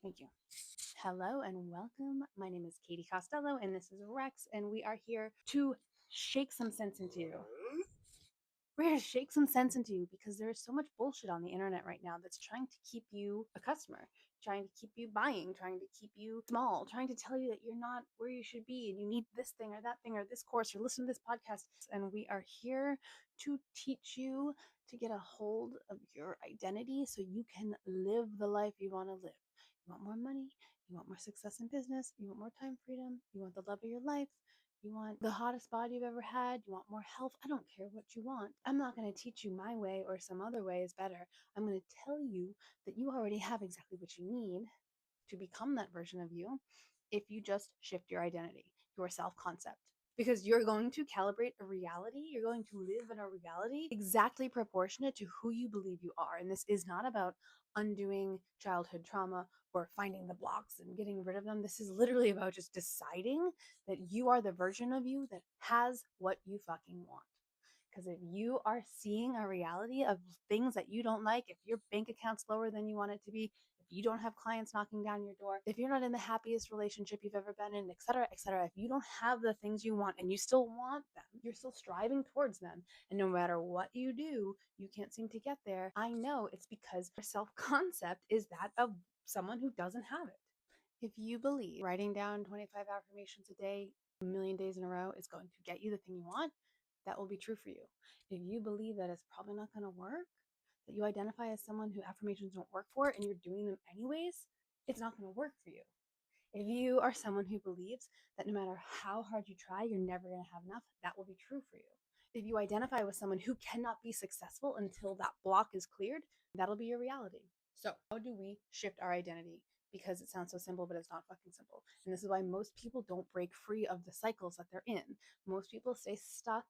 Thank you. Hello and welcome. My name is Katie Costello and this is Rex, and we are here to shake some sense into you. We're here to shake some sense into you because there is so much bullshit on the internet right now that's trying to keep you a customer, trying to keep you buying, trying to keep you small, trying to tell you that you're not where you should be and you need this thing or that thing or this course or listen to this podcast. And we are here to teach you to get a hold of your identity so you can live the life you want to live. You want more money, you want more success in business, you want more time freedom, you want the love of your life, you want the hottest body you've ever had, you want more health. I don't care what you want. I'm not going to teach you my way or some other way is better. I'm going to tell you that you already have exactly what you need to become that version of you if you just shift your identity, your self concept. Because you're going to calibrate a reality, you're going to live in a reality exactly proportionate to who you believe you are. And this is not about undoing childhood trauma or finding the blocks and getting rid of them. This is literally about just deciding that you are the version of you that has what you fucking want. Because if you are seeing a reality of things that you don't like, if your bank account's lower than you want it to be, if you don't have clients knocking down your door, if you're not in the happiest relationship you've ever been in, et cetera, if you don't have the things you want and you still want them, you're still striving towards them, and no matter what you do, you can't seem to get there, I know it's because your self concept is that of someone who doesn't have it. If you believe writing down 25 affirmations a day, a million days in a row is going to get you the thing you want, that will be true for you. If you believe that it's probably not going to work, that you identify as someone who affirmations don't work for and you're doing them anyways, it's not going to work for you. If you are someone who believes that no matter how hard you try, you're never going to have enough, that will be true for you. If you identify with someone who cannot be successful until that block is cleared, that'll be your reality. So, how do we shift our identity? Because it sounds so simple, but it's not fucking simple. And this is why most people don't break free of the cycles that they're in. Most people stay stuck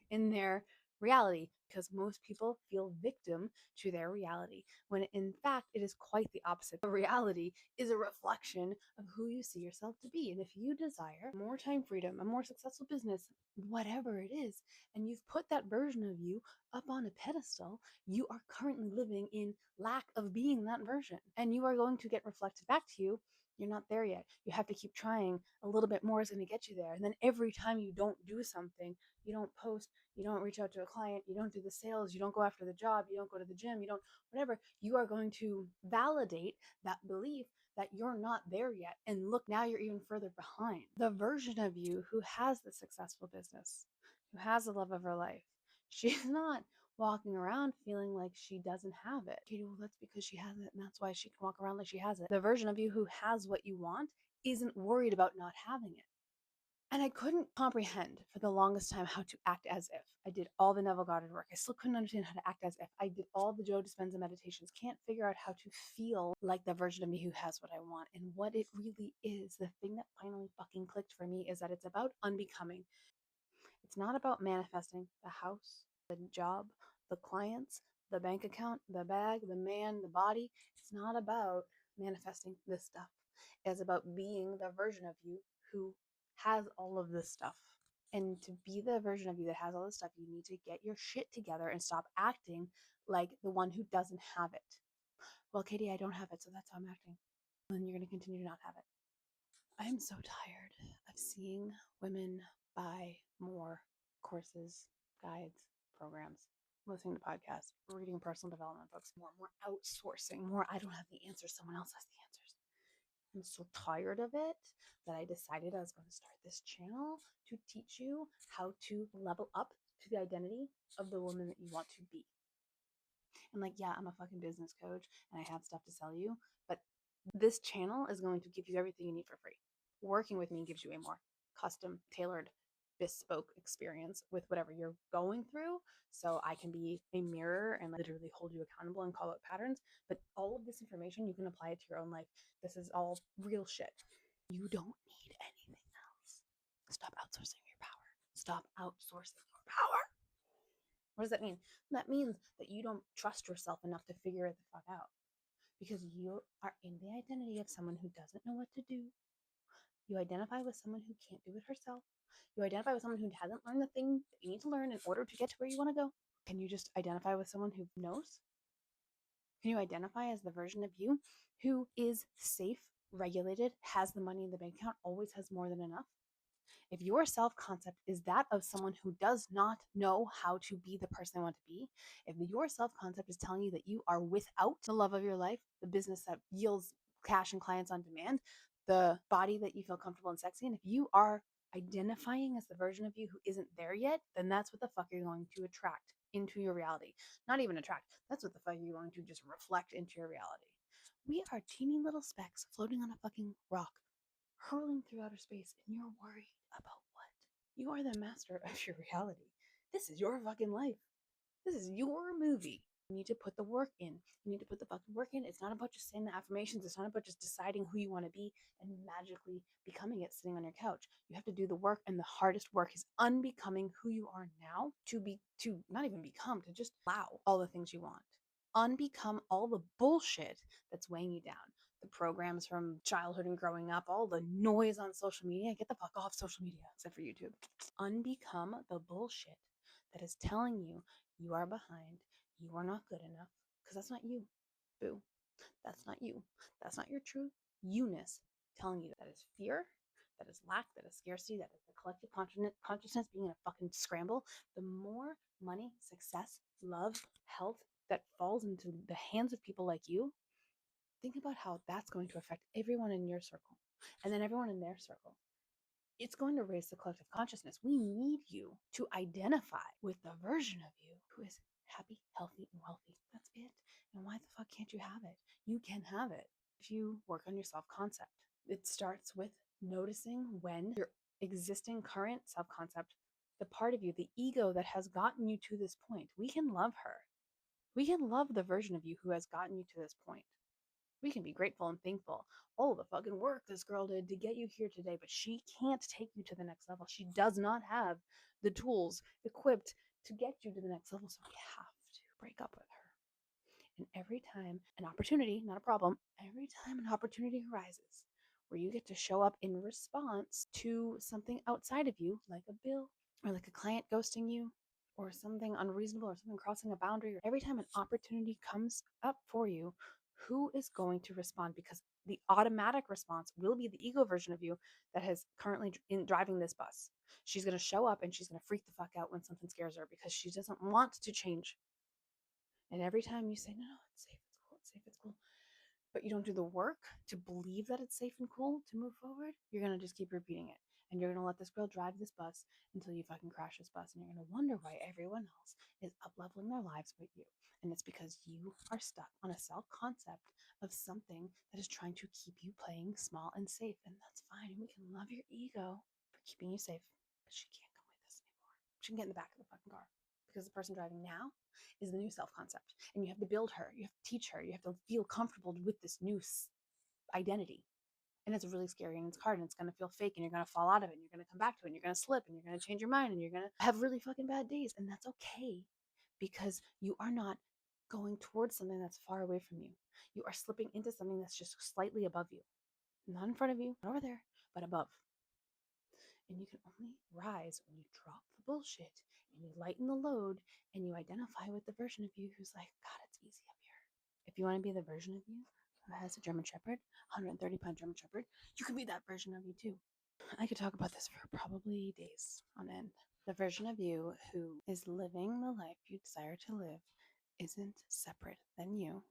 in their reality because most people feel victim to their reality, when in fact it is quite the opposite. The reality is a reflection of who you see yourself to be. And if you desire more time freedom, a more successful business, whatever it is, and you've put that version of you up on a pedestal, you are currently living in lack of being that version. And you are going to get reflected back to you. You're not there yet. You have to keep trying. A little bit more is going to get you there. And then every time you don't do something, you don't post, you don't reach out to a client, you don't do the sales, you don't go after the job, you don't go to the gym, you don't, whatever, you are going to validate that belief that you're not there yet. And look, now you're even further behind. The version of you who has the successful business, who has the love of her life, she's not walking around feeling like she doesn't have it. Okay, well, that's because she has it, and that's why she can walk around like she has it. The version of you who has what you want isn't worried about not having it. And I couldn't comprehend for the longest time how to act as if. I did all the Neville Goddard work. I still couldn't understand how to act as if. I did all the Joe Dispenza meditations. Can't figure out how to feel like the version of me who has what I want. And what it really is, the thing that finally fucking clicked for me is that it's about unbecoming. It's not about manifesting the house, the job, the clients, the bank account, the bag, the man, the body. It's not about manifesting this stuff. It's about being the version of you who has all of this stuff. And to be the version of you that has all this stuff, you need to get your shit together and stop acting like the one who doesn't have it. Well, Katie, I don't have it, so that's how I'm acting. And you're going to continue to not have it. I am so tired of seeing women buy more courses, guides, programs, listening to podcasts, reading personal development books, more outsourcing, more I don't have the answers, someone else has the answers. I'm so tired of it that I decided I was going to start this channel to teach you how to level up to the identity of the woman that you want to be. And like, yeah, I'm a fucking business coach and I have stuff to sell you, but this channel is going to give you everything you need for free. Working with me gives you a more custom, tailored, bespoke experience with whatever you're going through. So I can be a mirror and literally hold you accountable and call out patterns. But all of this information, you can apply it to your own life. This is all real shit. You don't need anything else. Stop outsourcing your power. Stop outsourcing your power. What does that mean? That means that you don't trust yourself enough to figure it the fuck out because you are in the identity of someone who doesn't know what to do. You identify with someone who can't do it herself. You identify with someone who hasn't learned the thing that you need to learn in order to get to where you want to go. Can you just identify with someone who knows? Can you identify as the version of you who is safe, regulated, has the money in the bank account, always has more than enough? If your self concept is that of someone who does not know how to be the person they want to be, if your self concept is telling you that you are without the love of your life, the business that yields cash and clients on demand, the body that you feel comfortable and sexy in, if you are identifying as the version of you who isn't there yet, then that's what the fuck you're going to attract into your reality. Not even attract, that's what the fuck you're going to just reflect into your reality. We are teeny little specks floating on a fucking rock, hurling through outer space, and you're worried about what? You are the master of your reality. This is your fucking life. This is your movie. You need to put the work in. You need to put the fucking work in. It's not about just saying the affirmations. It's not about just deciding who you want to be and magically becoming it sitting on your couch. You have to do the work, and the hardest work is unbecoming who you are now to not even become, to just allow all the things you want. Unbecome all the bullshit that's weighing you down. The programs from childhood and growing up, all the noise on social media. Get the fuck off social media, except for YouTube. Unbecome the bullshit that is telling you you are behind, you are not good enough, because that's not you. Boo. That's not you. That's not your true you-ness telling you that is fear, that is lack, that is scarcity, that is the collective consciousness being in a fucking scramble. The more money, success, love, health that falls into the hands of people like you, think about how that's going to affect everyone in your circle and then everyone in their circle. It's going to raise the collective consciousness. We need you to identify with the version of you who is happy, healthy, and wealthy. That's it. And why the fuck can't you have it? You can have it if you work on your self concept. It starts with noticing when your existing current self concept, the part of you, the ego that has gotten you to this point, we can love her. We can love the version of you who has gotten you to this point. We can be grateful and thankful. Oh, the fucking work this girl did to get you here today, but she can't take you to the next level. She does not have the tools equipped to get you to the next level. So we have to break up with her. And every time an opportunity, not a problem, every time an opportunity arises where you get to show up in response to something outside of you, like a bill or like a client ghosting you, or something unreasonable or something crossing a boundary, or every time an opportunity comes up for you, who is going to respond? Because the automatic response will be the ego version of you that has currently in driving this bus. She's going to show up and she's going to freak the fuck out when something scares her because she doesn't want to change. And every time you say, no, no, it's safe, it's cool, it's safe, it's cool, but you don't do the work to believe that it's safe and cool to move forward, you're going to just keep repeating it. And you're going to let this girl drive this bus until you fucking crash this bus. And you're going to wonder why everyone else is up leveling their lives with you. And it's because you are stuck on a self concept of something that is trying to keep you playing small and safe. And that's fine. And we can love your ego for keeping you safe. But she can't come with us anymore. She can get in the back of the fucking car because the person driving now is the new self concept. And you have to build her, you have to teach her, you have to feel comfortable with this new identity. And it's really scary and it's hard and it's going to feel fake and you're going to fall out of it and you're going to come back to it and you're going to slip and you're going to change your mind and you're going to have really fucking bad days. And that's okay because you are not going towards something that's far away from you. You are slipping into something that's just slightly above you, not in front of you, not over there, but above. And you can only rise when you drop the bullshit and you lighten the load and you identify with the version of you who's like, God, it's easy up here. If you want to be the version of you who has a German Shepherd, 130-pound German Shepherd, you can be that version of you too. I could talk about this for probably days on end. The version of you who is living the life you desire to live isn't separate than you.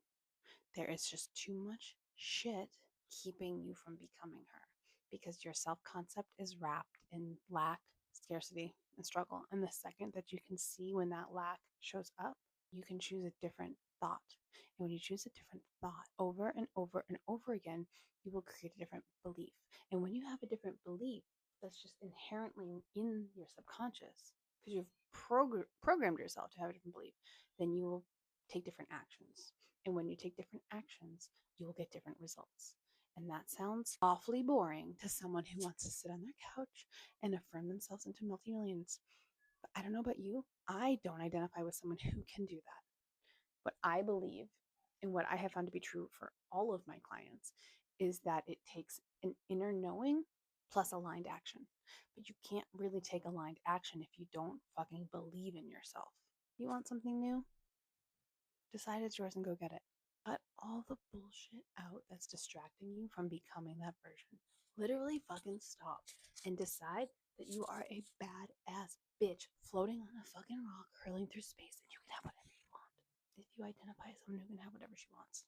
There is just too much shit keeping you from becoming her because your self concept is wrapped in lack, scarcity, and struggle. And the second that you can see when that lack shows up, you can choose a different thought. And when you choose a different thought over and over and over again, you will create a different belief. And when you have a different belief that's just inherently in your subconscious, because you've programmed yourself to have a different belief, then you will take different actions. And when you take different actions, you will get different results. And that sounds awfully boring to someone who wants to sit on their couch and affirm themselves into multi-millions. But I don't know about you. I don't identify with someone who can do that. What I believe and what I have found to be true for all of my clients is that it takes an inner knowing plus aligned action. But you can't really take aligned action if you don't fucking believe in yourself. You want something new? Decide it's yours and go get it. all the bullshit out that's distracting you from becoming that version. Literally fucking stop and decide that you are a badass bitch floating on a fucking rock hurling through space and you can have whatever you want. If you identify as someone who can have whatever she wants.